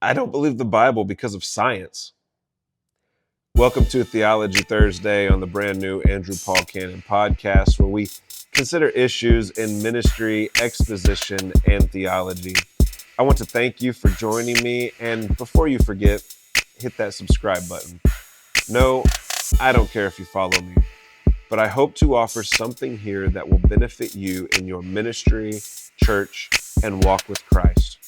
I don't believe the Bible because of science. Welcome to Theology Thursday on the brand new Andrew Paul Cannon podcast, where we consider issues in ministry, exposition, and theology. I want to thank you for joining me, and before you forget, hit that subscribe button. No, I don't care if you follow me, but I hope to offer something here that will benefit you in your ministry, church, and walk with Christ.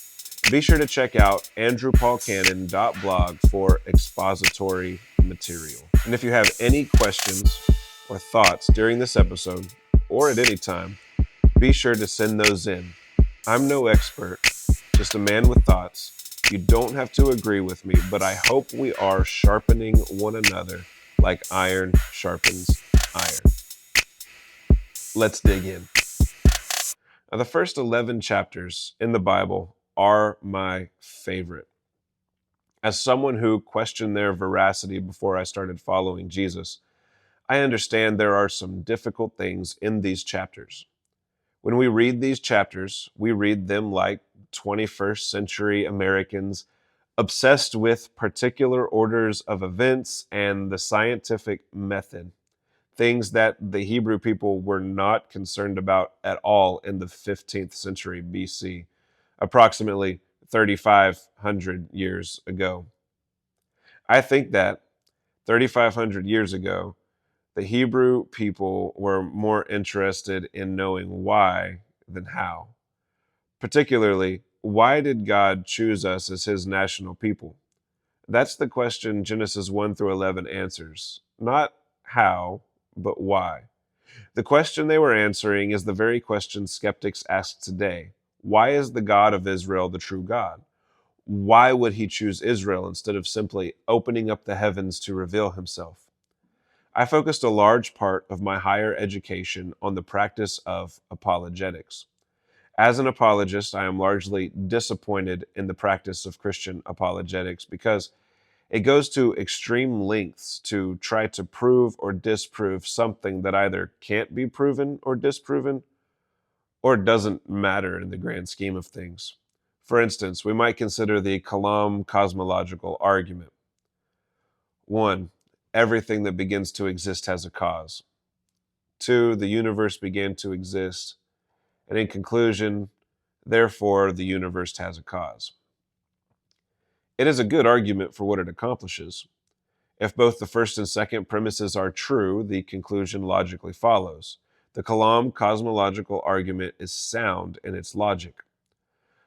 Be sure to check out andrewpaulcannon.blog for expository material. And if you have any questions or thoughts during this episode, or at any time, be sure to send those in. I'm no expert, just a man with thoughts. You don't have to agree with me, but I hope we are sharpening one another like iron sharpens iron. Let's dig in. Now, the first 11 chapters in the Bible are my favorite. As someone who questioned their veracity before I started following Jesus, I understand there are some difficult things in these chapters. When we read these chapters, we read them like 21st century Americans obsessed with particular orders of events and the scientific method, things that the Hebrew people were not concerned about at all in the 15th century BC, approximately 3,500 years ago. I think that 3,500 years ago, the Hebrew people were more interested in knowing why than how. Particularly, why did God choose us as his national people? That's the question Genesis 1 through 11 answers. Not how, but why. The question they were answering is the very question skeptics ask today. Why is the God of Israel the true God? Why would he choose Israel instead of simply opening up the heavens to reveal himself? I focused a large part of my higher education on the practice of apologetics. As an apologist, I am largely disappointed in the practice of Christian apologetics because it goes to extreme lengths to try to prove or disprove something that either can't be proven or disproven, or doesn't matter in the grand scheme of things. For instance, we might consider the Kalam cosmological argument. 1. Everything that begins to exist has a cause. 2. The universe began to exist, and in conclusion, therefore, the universe has a cause. It is a good argument for what it accomplishes. If both the first and second premises are true, the conclusion logically follows. The Kalam cosmological argument is sound in its logic.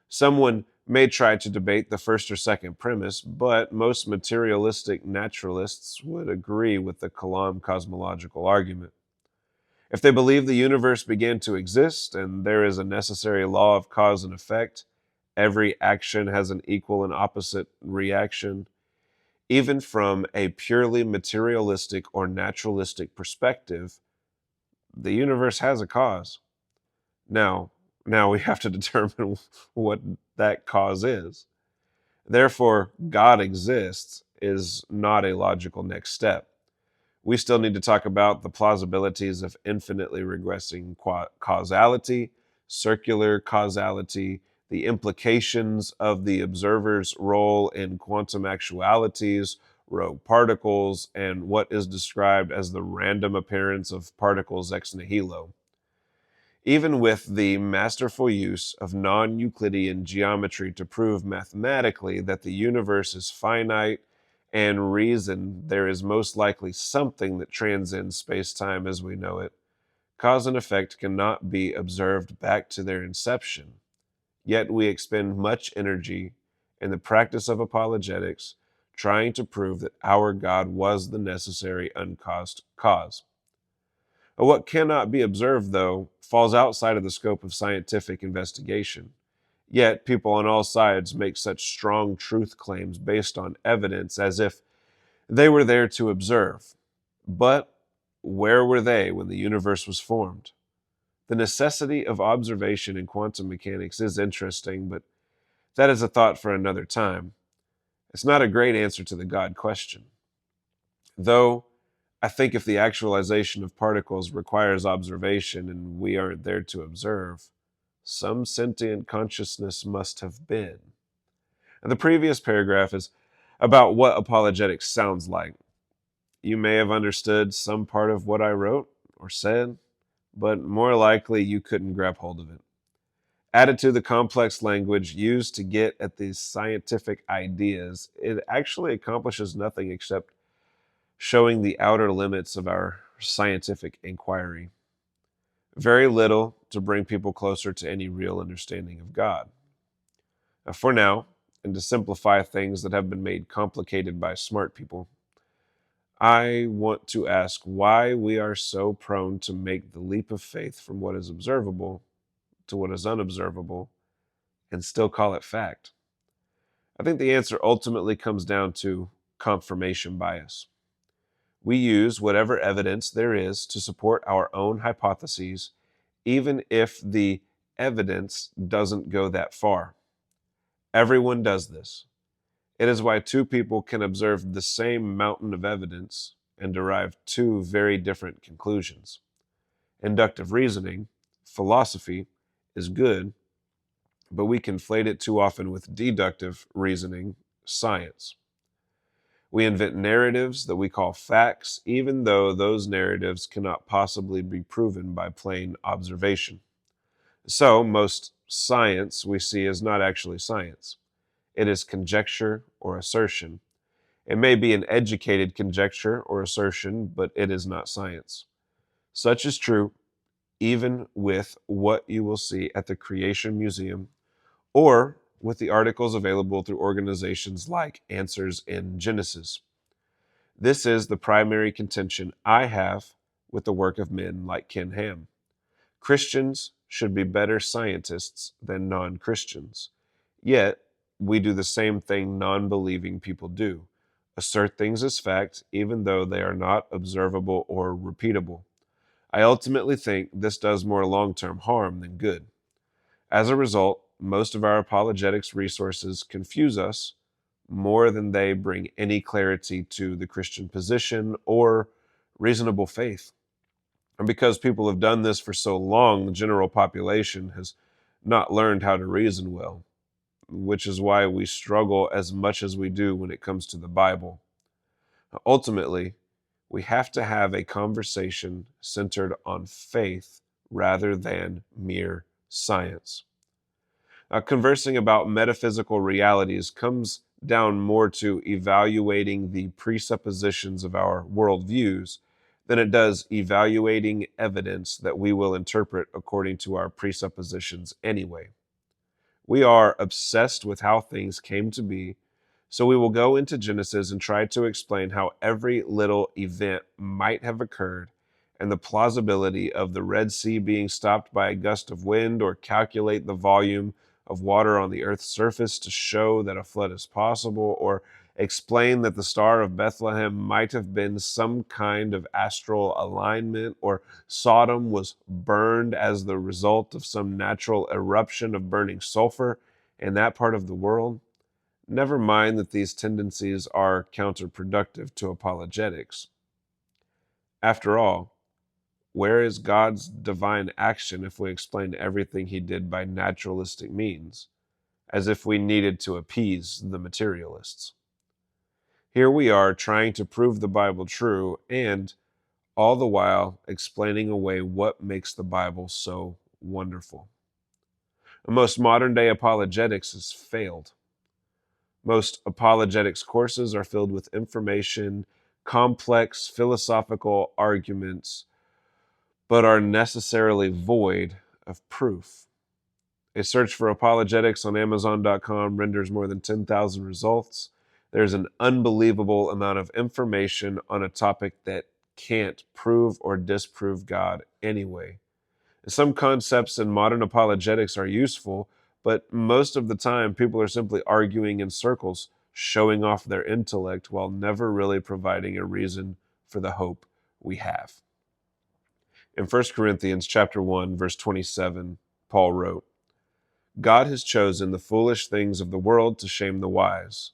Someone may try to debate the first or second premise, but most materialistic naturalists would agree with the Kalam cosmological argument. If they believe the universe began to exist and there is a necessary law of cause and effect, every action has an equal and opposite reaction, even from a purely materialistic or naturalistic perspective, the universe has a cause. Now we have to determine what that cause is. Therefore, God exists is not a logical next step. We still need to talk about the plausibilities of infinitely regressing causality, circular causality, the implications of the observer's role in quantum actualities, rogue particles, and what is described as the random appearance of particles ex nihilo. Even with the masterful use of non-Euclidean geometry to prove mathematically that the universe is finite and reason there is most likely something that transcends space-time as we know it, cause and effect cannot be observed back to their inception. Yet we expend much energy in the practice of apologetics trying to prove that our God was the necessary uncaused cause. What cannot be observed, though, falls outside of the scope of scientific investigation. Yet people on all sides make such strong truth claims based on evidence as if they were there to observe. But where were they when the universe was formed? The necessity of observation in quantum mechanics is interesting, but that is a thought for another time. It's not a great answer to the God question. Though, I think if the actualization of particles requires observation and we aren't there to observe, some sentient consciousness must have been. And the previous paragraph is about what apologetics sounds like. You may have understood some part of what I wrote or said, but more likely you couldn't grab hold of it. Added to the complex language used to get at these scientific ideas, it actually accomplishes nothing except showing the outer limits of our scientific inquiry. Very little to bring people closer to any real understanding of God. For now, and to simplify things that have been made complicated by smart people, I want to ask why we are so prone to make the leap of faith from what is observable to what is unobservable and still call it fact. I think the answer ultimately comes down to confirmation bias. We use whatever evidence there is to support our own hypotheses, even if the evidence doesn't go that far. Everyone does this. It is why two people can observe the same mountain of evidence and derive two very different conclusions. Inductive reasoning, philosophy, is good, but we conflate it too often with deductive reasoning, science. We invent narratives that we call facts, even though those narratives cannot possibly be proven by plain observation. So, most science we see is not actually science. It is conjecture or assertion. It may be an educated conjecture or assertion, but it is not science. Such is true even with what you will see at the Creation Museum or with the articles available through organizations like Answers in Genesis. This is the primary contention I have with the work of men like Ken Ham. Christians should be better scientists than non-Christians. Yet, we do the same thing non-believing people do: assert things as fact, even though they are not observable or repeatable. I ultimately think this does more long-term harm than good. As a result, most of our apologetics resources confuse us more than they bring any clarity to the Christian position or reasonable faith. And because people have done this for so long, the general population has not learned how to reason well, which is why we struggle as much as we do when it comes to the Bible. Ultimately, we have to have a conversation centered on faith rather than mere science. Conversing about metaphysical realities comes down more to evaluating the presuppositions of our worldviews than it does evaluating evidence that we will interpret according to our presuppositions anyway. We are obsessed with how things came to be, so we will go into Genesis and try to explain how every little event might have occurred and the plausibility of the Red Sea being stopped by a gust of wind, or calculate the volume of water on the earth's surface to show that a flood is possible, or explain that the Star of Bethlehem might have been some kind of astral alignment, or Sodom was burned as the result of some natural eruption of burning sulfur in that part of the world. Never mind that these tendencies are counterproductive to apologetics. After all, where is God's divine action if we explain everything he did by naturalistic means, as if we needed to appease the materialists? Here we are trying to prove the Bible true, and all the while explaining away what makes the Bible so wonderful. Most modern day apologetics has failed. Most apologetics courses are filled with information, complex philosophical arguments, but are necessarily void of proof. A search for apologetics on Amazon.com renders more than 10,000 results. There's an unbelievable amount of information on a topic that can't prove or disprove God anyway. Some concepts in modern apologetics are useful, but most of the time people are simply arguing in circles, showing off their intellect while never really providing a reason for the hope we have. In 1 Corinthians chapter 1, verse 27, Paul wrote, "God has chosen the foolish things of the world to shame the wise,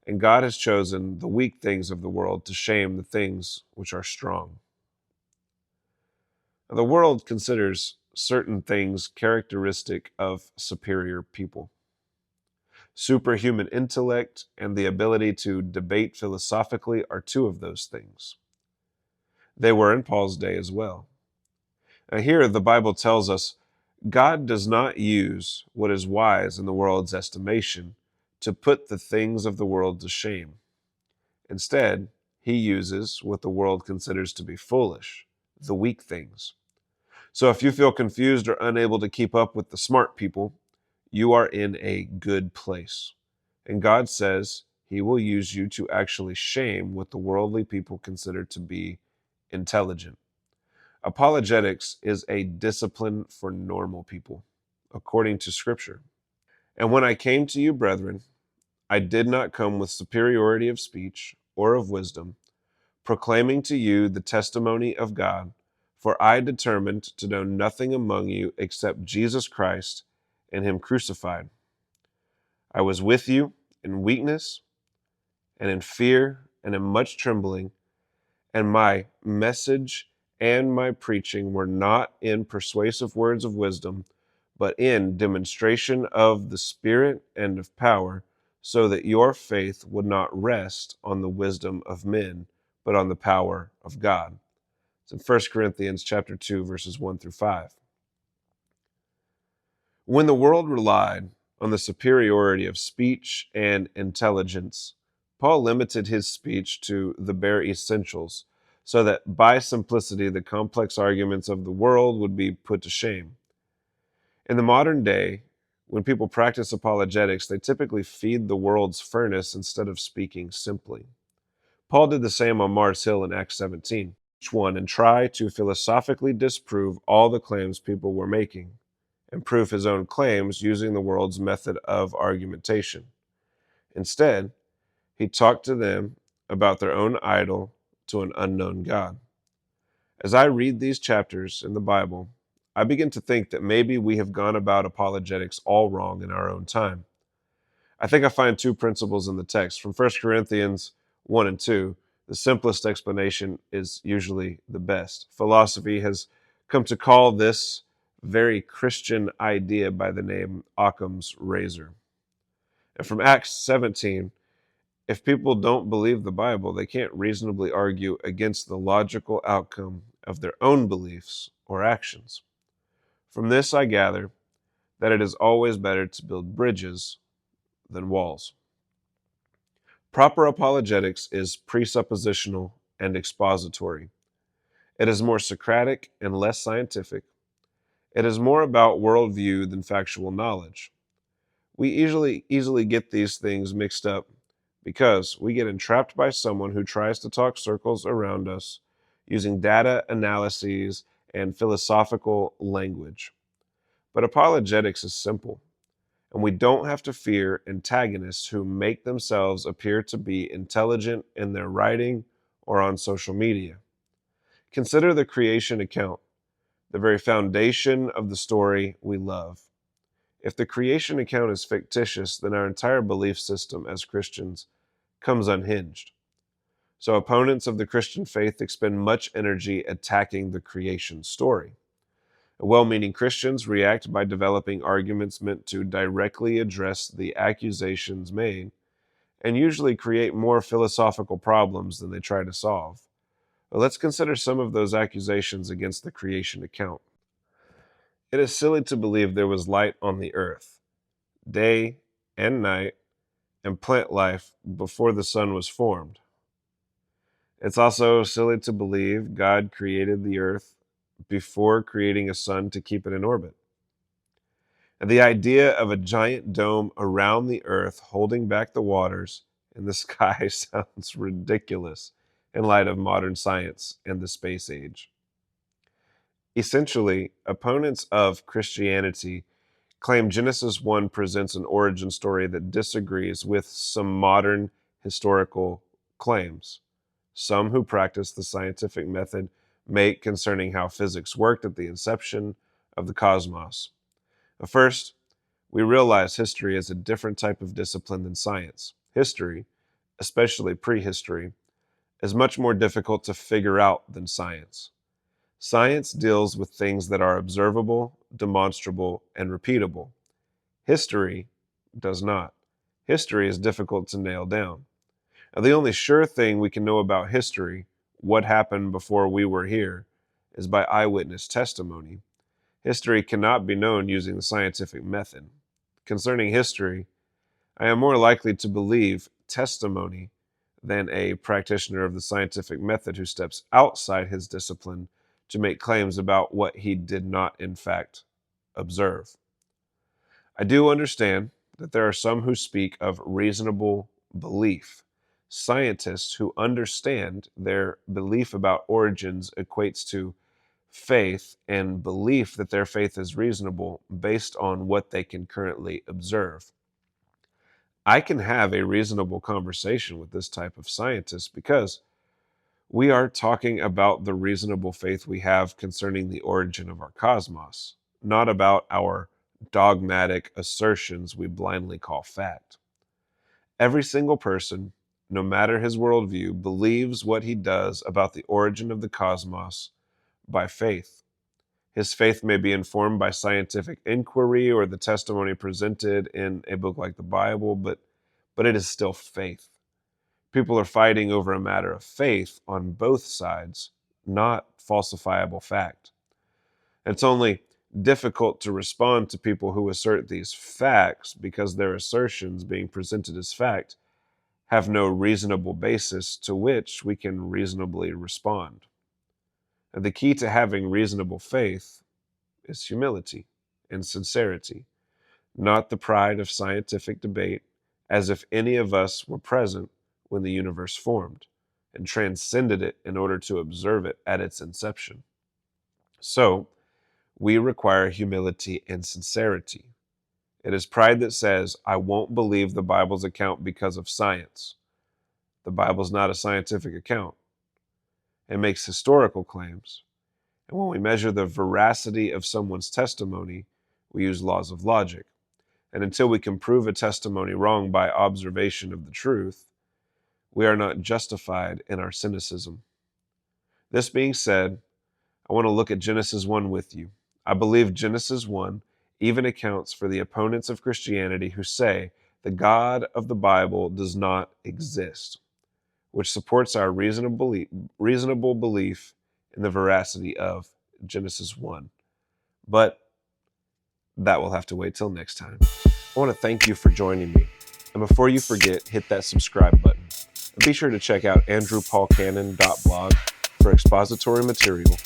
and God has chosen the weak things of the world to shame the things which are strong." Now, the world considers certain things characteristic of superior people. Superhuman intellect and the ability to debate philosophically are two of those things. They were in Paul's day as well. Now, here the Bible tells us God does not use what is wise in the world's estimation to put the things of the world to shame. Instead, he uses what the world considers to be foolish, the weak things. So if you feel confused or unable to keep up with the smart people, you are in a good place. And God says he will use you to actually shame what the worldly people consider to be intelligent. Apologetics is a discipline for normal people, according to Scripture. And when I came to you, brethren, I did not come with superiority of speech or of wisdom, proclaiming to you the testimony of God, for I determined to know nothing among you except Jesus Christ and him crucified. I was with you in weakness and in fear and in much trembling, and my message and my preaching were not in persuasive words of wisdom, but in demonstration of the Spirit and of power, so that your faith would not rest on the wisdom of men, but on the power of God. It's in 1 Corinthians chapter 2, verses 1 through 5. When the world relied on the superiority of speech and intelligence, Paul limited his speech to the bare essentials, so that by simplicity the complex arguments of the world would be put to shame. In the modern day, when people practice apologetics, they typically feed the world's furnace instead of speaking simply. Paul did the same on Mars Hill in Acts 17. Each one and try to philosophically disprove all the claims people were making, and prove his own claims using the world's method of argumentation. Instead, he talked to them about their own idol to an unknown God. As I read these chapters in the Bible, I begin to think that maybe we have gone about apologetics all wrong in our own time. I think I find two principles in the text. From 1 Corinthians 1 and 2, the simplest explanation is usually the best. Philosophy has come to call this very Christian idea by the name Occam's razor. And from Acts 17, if people don't believe the Bible, they can't reasonably argue against the logical outcome of their own beliefs or actions. From this, I gather that it is always better to build bridges than walls. Proper apologetics is presuppositional and expository. It is more Socratic and less scientific. It is more about worldview than factual knowledge. We easily get these things mixed up because we get entrapped by someone who tries to talk circles around us using data analyses and philosophical language. But apologetics is simple, and we don't have to fear antagonists who make themselves appear to be intelligent in their writing or on social media. Consider the creation account, the very foundation of the story we love. If the creation account is fictitious, then our entire belief system as Christians comes unhinged. So opponents of the Christian faith expend much energy attacking the creation story. Well-meaning Christians react by developing arguments meant to directly address the accusations made, and usually create more philosophical problems than they try to solve. But let's consider some of those accusations against the creation account. It is silly to believe there was light on the earth, day and night, and plant life before the sun was formed. It's also silly to believe God created the earth before creating a sun to keep it in orbit. And the idea of a giant dome around the earth holding back the waters in the sky sounds ridiculous in light of modern science and the space age. Essentially, opponents of Christianity claim Genesis 1 presents an origin story that disagrees with some modern historical claims. Some who practice the scientific method make concerning how physics worked at the inception of the cosmos. First, we realize history is a different type of discipline than science. History, especially prehistory, is much more difficult to figure out than science. Science deals with things that are observable, demonstrable, and repeatable. History does not. History is difficult to nail down. Now, the only sure thing we can know about history, what happened before we were here, is by eyewitness testimony. History cannot be known using the scientific method. Concerning history, I am more likely to believe testimony than a practitioner of the scientific method who steps outside his discipline to make claims about what he did not, in fact, observe. I do understand that there are some who speak of reasonable belief. Scientists who understand their belief about origins equates to faith and belief that their faith is reasonable based on what they can currently observe. I can have a reasonable conversation with this type of scientist because we are talking about the reasonable faith we have concerning the origin of our cosmos, not about our dogmatic assertions we blindly call fact. Every single person, no matter his worldview, believes what he does about the origin of the cosmos by faith. His faith may be informed by scientific inquiry or the testimony presented in a book like the Bible, but it is still faith. People are fighting over a matter of faith on both sides, not falsifiable fact. It's only difficult to respond to people who assert these facts because their assertions being presented as fact have no reasonable basis to which we can reasonably respond. And the key to having reasonable faith is humility and sincerity, not the pride of scientific debate, as if any of us were present when the universe formed and transcended it in order to observe it at its inception. So, we require humility and sincerity. It is pride that says, I won't believe the Bible's account because of science. The Bible's not a scientific account. It makes historical claims. And when we measure the veracity of someone's testimony, we use laws of logic. And until we can prove a testimony wrong by observation of the truth, we are not justified in our cynicism. This being said, I want to look at Genesis 1 with you. I believe Genesis 1 even accounts for the opponents of Christianity who say the God of the Bible does not exist, which supports our reasonable belief in the veracity of Genesis 1. But that will have to wait till next time. I want to thank you for joining me. And before you forget, hit that subscribe button. And be sure to check out andrewpaulcannon.blog for expository material